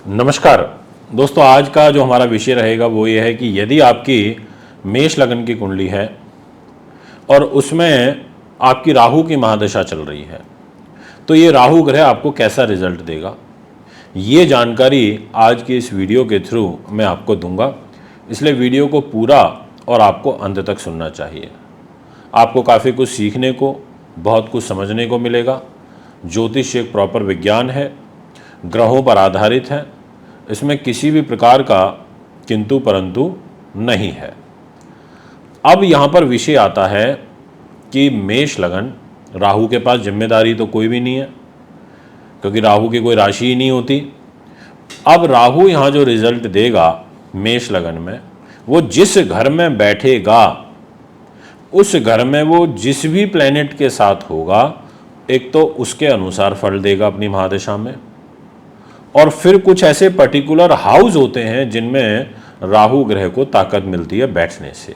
नमस्कार दोस्तों, आज का जो हमारा विषय रहेगा वो ये है कि यदि आपकी मेष लग्न की कुंडली है और उसमें आपकी राहु की महादशा चल रही है तो ये राहु ग्रह आपको कैसा रिजल्ट देगा, ये जानकारी आज की इस वीडियो के थ्रू मैं आपको दूंगा। इसलिए वीडियो को पूरा और आपको अंत तक सुनना चाहिए। आपको काफ़ी कुछ सीखने को, बहुत कुछ समझने को मिलेगा। ज्योतिष एक प्रॉपर विज्ञान है, ग्रहों पर आधारित है, इसमें किसी भी प्रकार का किंतु परंतु नहीं है। अब यहाँ पर विषय आता है कि मेष लगन, राहु के पास जिम्मेदारी तो कोई भी नहीं है क्योंकि राहु की कोई राशि ही नहीं होती। अब राहु यहाँ जो रिजल्ट देगा मेष लगन में, वो जिस घर में बैठेगा उस घर में वो जिस भी प्लेनेट के साथ होगा, एक तो उसके अनुसार फल देगा अपनी महादशा में, और फिर कुछ ऐसे पर्टिकुलर हाउस होते हैं जिनमें राहु ग्रह को ताकत मिलती है बैठने से।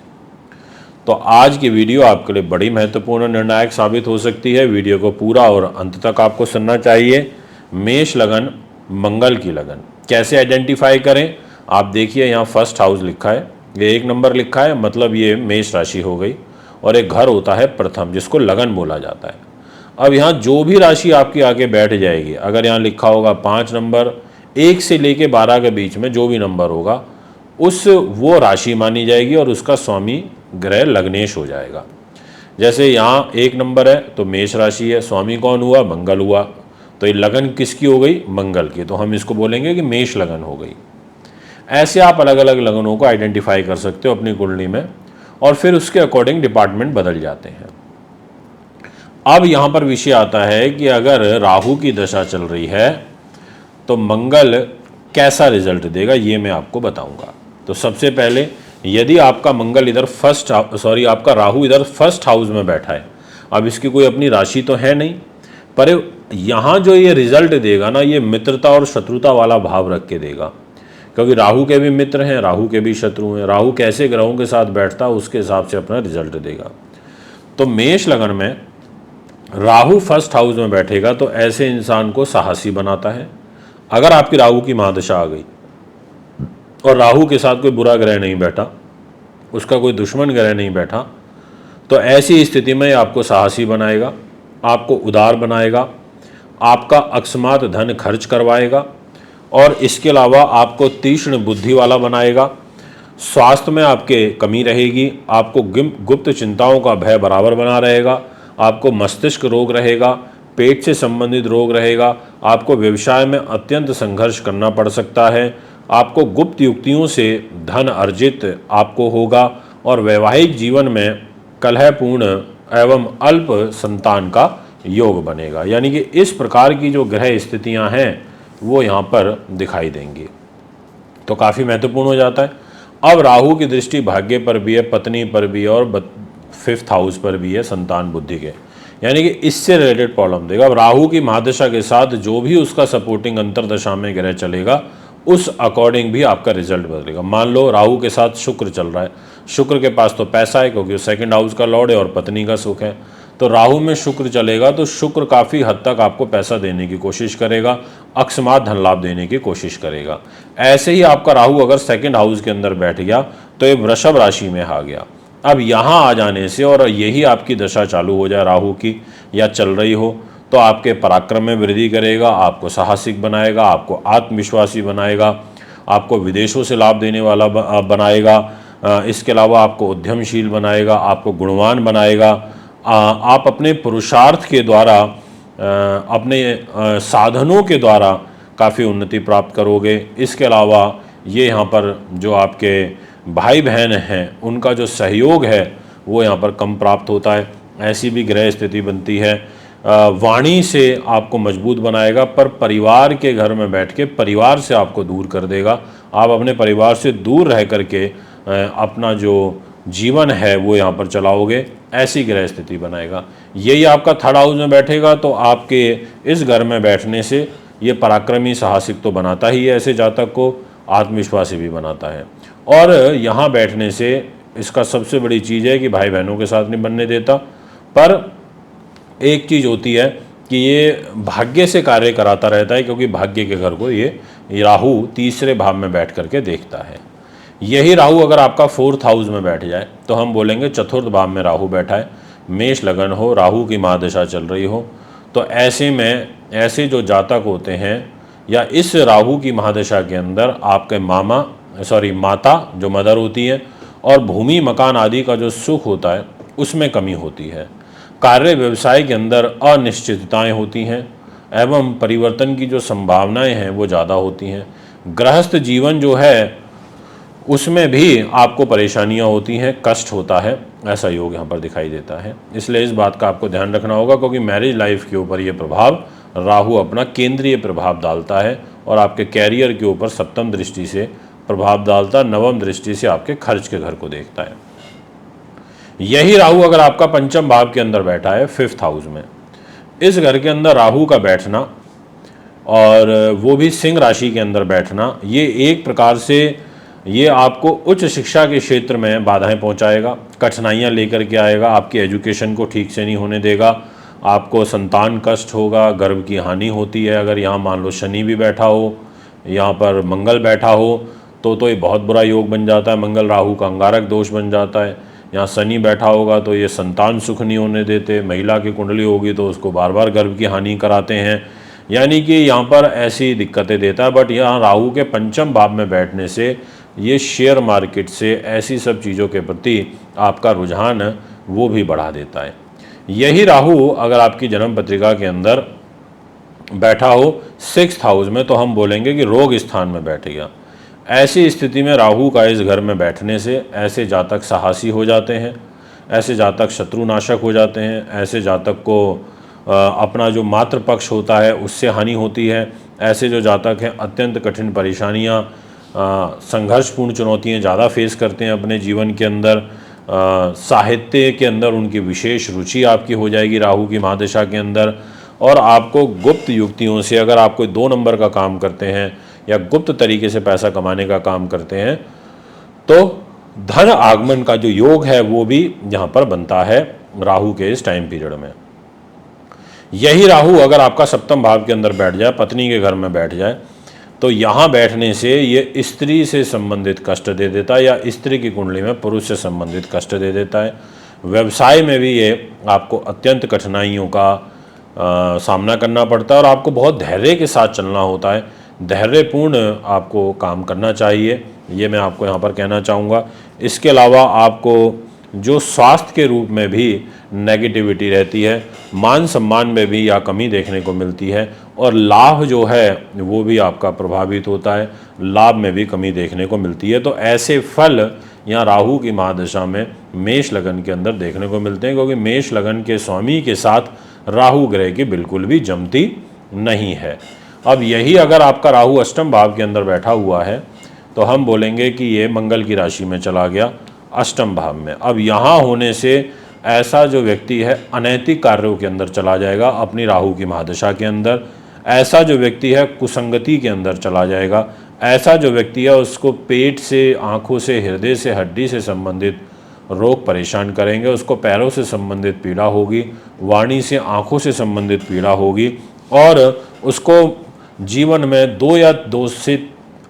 तो आज की वीडियो आपके लिए बड़ी महत्वपूर्ण निर्णायक साबित हो सकती है। वीडियो को पूरा और अंत तक आपको सुनना चाहिए। मेष लगन, मंगल की लगन कैसे आइडेंटिफाई करें, आप देखिए यहाँ फर्स्ट हाउस लिखा है, ये 1 नंबर लिखा है, मतलब ये मेष राशि हो गई। और एक घर होता है प्रथम, जिसको लगन बोला जाता है। अब यहाँ जो भी राशि आपकी आके बैठ जाएगी, अगर यहाँ लिखा होगा 5 नंबर, 1 से लेके 12 के बीच में जो भी नंबर होगा वो राशि मानी जाएगी और उसका स्वामी ग्रह लग्नेश हो जाएगा। जैसे यहाँ 1 नंबर है तो मेष राशि है, स्वामी कौन हुआ? मंगल हुआ, तो ये लगन किसकी हो गई? मंगल की, तो हम इसको बोलेंगे कि मेष लगन हो गई। ऐसे आप अलग अलग लगनों को आइडेंटिफाई कर सकते हो अपनी कुंडली में, और फिर उसके अकॉर्डिंग डिपार्टमेंट बदल जाते हैं। अब यहाँ पर विषय आता है कि अगर राहु की दशा चल रही है तो मंगल कैसा रिजल्ट देगा, ये मैं आपको बताऊंगा। तो सबसे पहले, यदि आपका मंगल इधर आपका राहु इधर फर्स्ट हाउस में बैठा है, अब इसकी कोई अपनी राशि तो है नहीं, पर यहाँ जो ये रिजल्ट देगा ना, ये मित्रता और शत्रुता वाला भाव रख के देगा, क्योंकि राहु के भी मित्र हैं, राहु के भी शत्रु हैं। राहु कैसे ग्रहों के साथ बैठता है उसके हिसाब से अपना रिजल्ट देगा। तो मेष लगन में राहु फर्स्ट हाउस में बैठेगा तो ऐसे इंसान को साहसी बनाता है। अगर आपकी राहु की महादशा आ गई और राहु के साथ कोई बुरा ग्रह नहीं बैठा, उसका कोई दुश्मन ग्रह नहीं बैठा, तो ऐसी स्थिति में आपको साहसी बनाएगा, आपको उदार बनाएगा, आपका अकस्मात धन खर्च करवाएगा, और इसके अलावा आपको तीक्ष्ण बुद्धि वाला बनाएगा। स्वास्थ्य में आपके कमी रहेगी, आपको गुप्त चिंताओं का भय बराबर बना रहेगा, आपको मस्तिष्क रोग रहेगा, पेट से संबंधित रोग रहेगा, आपको व्यवसाय में अत्यंत संघर्ष करना पड़ सकता है, आपको गुप्त युक्तियों से धन अर्जित आपको होगा, और वैवाहिक जीवन में कलहपूर्ण एवं अल्प संतान का योग बनेगा। यानी कि इस प्रकार की जो ग्रह स्थितियां हैं वो यहाँ पर दिखाई देंगी, तो काफ़ी महत्वपूर्ण हो जाता है। अब राहु की दृष्टि भाग्य पर भी है, पत्नी पर भी है, और 5th हाउस पर भी है, संतान बुद्धि के, यानी कि इससे रिलेटेड प्रॉब्लम देगा। अब राहु की महादशा के साथ जो भी उसका सपोर्टिंग अंतरदशा में ग्रह चलेगा उस अकॉर्डिंग भी आपका रिजल्ट बदलेगा। मान लो राहु के साथ शुक्र चल रहा है, शुक्र के पास तो पैसा है क्योंकि वो 2nd हाउस का लॉर्ड है और पत्नी का सुख है, तो राहु में शुक्र चलेगा तो शुक्र काफ़ी हद तक आपको पैसा देने की कोशिश करेगा, अकस्मात धन लाभ देने की कोशिश करेगा। ऐसे ही आपका राहु अगर 2nd हाउस के अंदर बैठ गया तो ये वृषभ राशि में आ गया। अब यहाँ आ जाने से, और यही आपकी दशा चालू हो जाए राहु की या चल रही हो, तो आपके पराक्रम में वृद्धि करेगा, आपको साहसिक बनाएगा, आपको आत्मविश्वासी बनाएगा, आपको विदेशों से लाभ देने वाला बनाएगा, इसके अलावा आपको उद्यमशील बनाएगा, आपको गुणवान बनाएगा। आप अपने पुरुषार्थ के द्वारा, अपने साधनों के द्वारा काफ़ी उन्नति प्राप्त करोगे। इसके अलावा ये यहाँ पर जो आपके भाई बहन हैं उनका जो सहयोग है वो यहाँ पर कम प्राप्त होता है, ऐसी भी ग्रह स्थिति बनती है। वाणी से आपको मजबूत बनाएगा, पर परिवार के घर में बैठ के परिवार से आपको दूर कर देगा। आप अपने परिवार से दूर रह करके अपना जो जीवन है वो यहाँ पर चलाओगे, ऐसी ग्रह स्थिति बनाएगा। यही आपका 3rd हाउस में बैठेगा तो आपके इस घर में बैठने से ये पराक्रमी साहसिक तो बनाता ही है, ऐसे जातक को आत्मविश्वासी भी बनाता है। और यहाँ बैठने से इसका सबसे बड़ी चीज़ है कि भाई बहनों के साथ नहीं बनने देता, पर एक चीज़ होती है कि ये भाग्य से कार्य कराता रहता है, क्योंकि भाग्य के घर को ये राहु तीसरे भाव में बैठ करके देखता है। यही राहु अगर आपका 4th हाउस में बैठ जाए तो हम बोलेंगे चतुर्थ भाव में राहु बैठा है, मेष लगन हो, राहु की महादशा चल रही हो, तो ऐसे में ऐसे जो जातक होते हैं या इस राहु की महादशा के अंदर आपके माता जो मदर होती है और भूमि मकान आदि का जो सुख होता है उसमें कमी होती है। कार्य व्यवसाय के अंदर अनिश्चितताएं होती हैं एवं परिवर्तन की जो संभावनाएं हैं वो ज़्यादा होती हैं। गृहस्थ जीवन जो है उसमें भी आपको परेशानियां होती हैं, कष्ट होता है, ऐसा योग यहाँ पर दिखाई देता है। इसलिए इस बात का आपको ध्यान रखना होगा क्योंकि मैरिज लाइफ के ऊपर ये प्रभाव राहु अपना केंद्रीय प्रभाव डालता है और आपके कैरियर के ऊपर सप्तम दृष्टि से प्रभाव डालता है, नवम दृष्टि से आपके खर्च के घर को देखता है। यही राहु अगर आपका पंचम भाव के अंदर बैठा है 5th हाउस में, इस घर के अंदर राहु का बैठना और वो भी सिंह राशि के अंदर बैठना, ये एक प्रकार से ये आपको उच्च शिक्षा के क्षेत्र में बाधाएं पहुंचाएगा, कठिनाइयां लेकर के आएगा, आपकी एजुकेशन को ठीक से नहीं होने देगा, आपको संतान कष्ट होगा, गर्भ की हानि होती है। अगर यहाँ मान लो शनि भी बैठा हो, यहाँ पर मंगल बैठा हो तो ये बहुत बुरा योग बन जाता है, मंगल राहु का अंगारक दोष बन जाता है। यहाँ शनि बैठा होगा तो ये संतान सुख नहीं होने देते, महिला की कुंडली होगी तो उसको बार बार गर्भ की हानि कराते हैं, यानी कि यहाँ पर ऐसी दिक्कतें देता है। बट यहाँ राहु के पंचम भाव में बैठने से ये शेयर मार्केट से ऐसी सब चीज़ों के प्रति आपका रुझान वो भी बढ़ा देता है। यही राहु अगर आपकी जन्म पत्रिका के अंदर बैठा हो 6th हाउस में तो हम बोलेंगे कि रोग स्थान में बैठेगा। ऐसी स्थिति में राहु का इस घर में बैठने से ऐसे जातक साहसी हो जाते हैं, ऐसे जातक शत्रुनाशक हो जाते हैं, ऐसे जातक को अपना जो मातृ पक्ष होता है उससे हानि होती है। ऐसे जो जातक हैं अत्यंत कठिन परेशानियां, संघर्षपूर्ण चुनौतियां ज़्यादा फेस करते हैं अपने जीवन के अंदर। साहित्य के अंदर उनकी विशेष रुचि आपकी हो जाएगी राहु की महादशा के अंदर। और आपको गुप्त युक्तियों से, अगर आप कोई 2 नंबर का काम करते हैं या गुप्त तरीके से पैसा कमाने का काम करते हैं तो धन आगमन का जो योग है वो भी यहाँ पर बनता है राहु के इस टाइम पीरियड में। यही राहु अगर आपका सप्तम भाव के अंदर बैठ जाए, पत्नी के घर में बैठ जाए, तो यहाँ बैठने से ये स्त्री से संबंधित कष्ट दे देता है या स्त्री की कुंडली में पुरुष से संबंधित कष्ट दे देता है। व्यवसाय में भी ये आपको अत्यंत कठिनाइयों का सामना करना पड़ता है और आपको बहुत धैर्य के साथ चलना होता है, धैर्यपूर्ण आपको काम करना चाहिए, ये मैं आपको यहाँ पर कहना चाहूँगा। इसके अलावा आपको जो स्वास्थ्य के रूप में भी नेगेटिविटी रहती है, मान सम्मान में भी या कमी देखने को मिलती है और लाभ जो है वो भी आपका प्रभावित होता है, लाभ में भी कमी देखने को मिलती है। तो ऐसे फल यहाँ राहु की महादशा में मेष लगन के अंदर देखने को मिलते हैं क्योंकि मेष लगन के स्वामी के साथ राहु ग्रह की बिल्कुल भी जमती नहीं है। अब यही अगर आपका राहु अष्टम भाव के अंदर बैठा हुआ है तो हम बोलेंगे कि ये मंगल की राशि में चला गया अष्टम भाव में। अब यहाँ होने से ऐसा जो व्यक्ति है अनैतिक कार्यों के अंदर चला जाएगा अपनी राहु की महादशा के अंदर। ऐसा जो व्यक्ति है कुसंगति के अंदर चला जाएगा। ऐसा जो व्यक्ति है उसको पेट से, आँखों से, हृदय से, हड्डी से संबंधित रोग परेशान करेंगे, उसको पैरों से संबंधित पीड़ा होगी, वाणी से, आँखों से संबंधित पीड़ा होगी और उसको जीवन में 2 या 2 से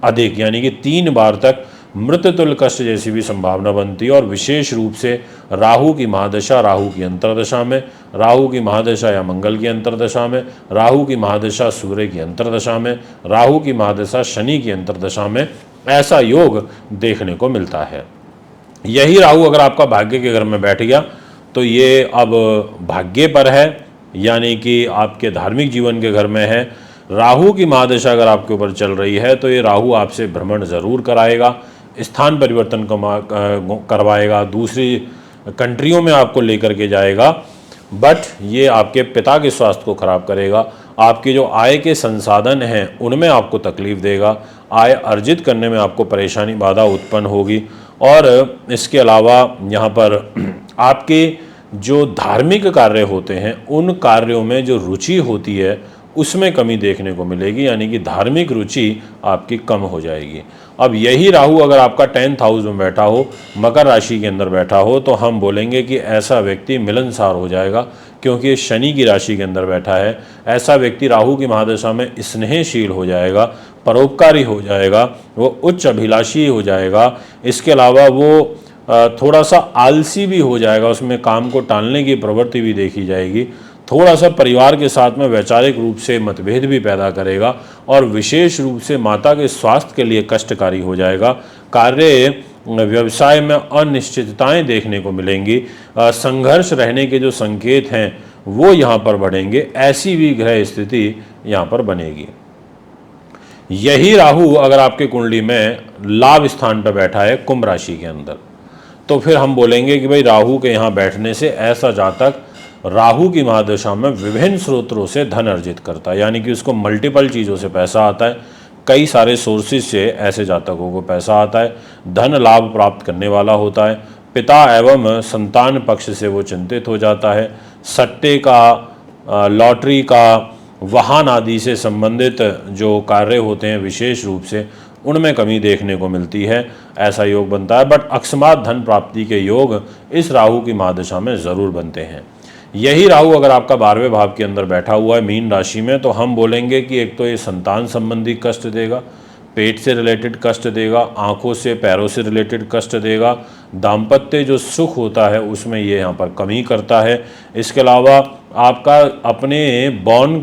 अधिक यानी कि 3 बार तक मृत्युतुल्य कष्ट जैसी भी संभावना बनती है। और विशेष रूप से राहु की महादशा, राहु की अंतर्दशा में, राहु की महादशा या मंगल की अंतर्दशा में, राहु की महादशा सूर्य की अंतर्दशा में, राहु की महादशा शनि की अंतर्दशा में ऐसा योग देखने को मिलता है। यही राहु अगर आपका भाग्य के घर में बैठ गया तो ये अब भाग्य पर है, यानी कि आपके धार्मिक जीवन के घर में है। राहु की महादशा अगर आपके ऊपर चल रही है तो ये राहु आपसे भ्रमण जरूर कराएगा, स्थान परिवर्तन करवाएगा, दूसरी कंट्रियों में आपको लेकर के जाएगा, बट ये आपके पिता के स्वास्थ्य को खराब करेगा। आपके जो आय के संसाधन हैं उनमें आपको तकलीफ देगा, आय अर्जित करने में आपको परेशानी, बाधा उत्पन्न होगी। और इसके अलावा यहाँ पर आपके जो धार्मिक कार्य होते हैं उन कार्यों में जो रुचि होती है उसमें कमी देखने को मिलेगी, यानी कि धार्मिक रुचि आपकी कम हो जाएगी। अब यही राहु अगर आपका 10th हाउस में बैठा हो, मकर राशि के अंदर बैठा हो, तो हम बोलेंगे कि ऐसा व्यक्ति मिलनसार हो जाएगा, क्योंकि ये शनि की राशि के अंदर बैठा है। ऐसा व्यक्ति राहु की महादशा में स्नेहशील हो जाएगा, परोपकारी हो जाएगा, वो उच्च अभिलाषी हो जाएगा। इसके अलावा वो थोड़ा सा आलसी भी हो जाएगा, उसमें काम को टालने की प्रवृत्ति भी देखी जाएगी। थोड़ा सा परिवार के साथ में वैचारिक रूप से मतभेद भी पैदा करेगा और विशेष रूप से माता के स्वास्थ्य के लिए कष्टकारी हो जाएगा। कार्य व्यवसाय में अनिश्चितताएं देखने को मिलेंगी, संघर्ष रहने के जो संकेत हैं वो यहाँ पर बढ़ेंगे। ऐसी भी ग्रह स्थिति यहाँ पर बनेगी। यही राहु अगर आपके कुंडली में लाभ स्थान पर बैठा है कुंभ राशि के अंदर, तो फिर हम बोलेंगे कि भाई राहु के यहाँ बैठने से ऐसा जातक राहु की महादशा में विभिन्न स्रोतों से धन अर्जित करता है, यानी कि उसको मल्टीपल चीज़ों से पैसा आता है, कई सारे सोर्सेज से ऐसे जातकों को पैसा आता है, धन लाभ प्राप्त करने वाला होता है। पिता एवं संतान पक्ष से वो चिंतित हो जाता है। सट्टे का, लॉटरी का, वाहन आदि से संबंधित जो कार्य होते हैं विशेष रूप से, उनमें कमी देखने को मिलती है। ऐसा योग बनता है, बट अकस्मात धन प्राप्ति के योग इस राहु की महादशा में ज़रूर बनते हैं। यही राहु अगर आपका 12वें भाव के अंदर बैठा हुआ है मीन राशि में, तो हम बोलेंगे कि एक तो ये संतान संबंधी कष्ट देगा, पेट से रिलेटेड कष्ट देगा, आंखों से पैरों से रिलेटेड कष्ट देगा, दाम्पत्य जो सुख होता है उसमें ये यहाँ पर कमी करता है। इसके अलावा आपका अपने बॉर्न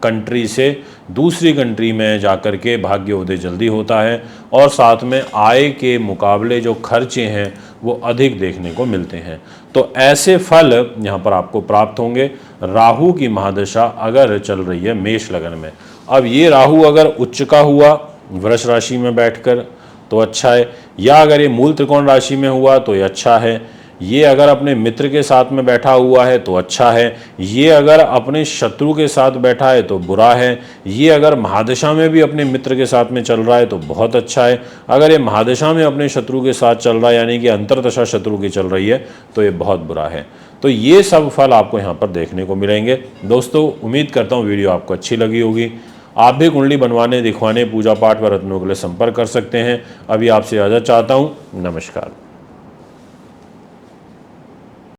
कंट्री से दूसरी कंट्री में जाकर के भाग्योदय जल्दी होता है, और साथ में आय के मुकाबले जो खर्चे हैं वो अधिक देखने को मिलते हैं। तो ऐसे फल यहाँ पर आपको प्राप्त होंगे राहु की महादशा अगर चल रही है मेष लगन में। अब ये राहु अगर उच्च का हुआ वृष राशि में बैठकर तो अच्छा है, या अगर ये मूल त्रिकोण राशि में हुआ तो ये अच्छा है, ये अगर अपने मित्र के साथ में बैठा हुआ है तो अच्छा है, ये अगर अपने शत्रु के साथ बैठा है तो बुरा है, ये अगर महादशा में भी अपने मित्र के साथ में चल रहा है तो बहुत अच्छा है, अगर ये महादशा में अपने शत्रु के साथ चल रहा है यानी कि अंतर्दशा शत्रु की चल रही है तो ये बहुत बुरा है। तो ये सब फल आपको यहाँ पर देखने को मिलेंगे। दोस्तों, उम्मीद करता हूँ वीडियो आपको अच्छी लगी होगी। आप भी कुंडली बनवाने, दिखवाने, पूजा पाठ व रत्नों के लिए संपर्क कर सकते हैं। अभी आपसे इजाज़त चाहता हूँ। नमस्कार।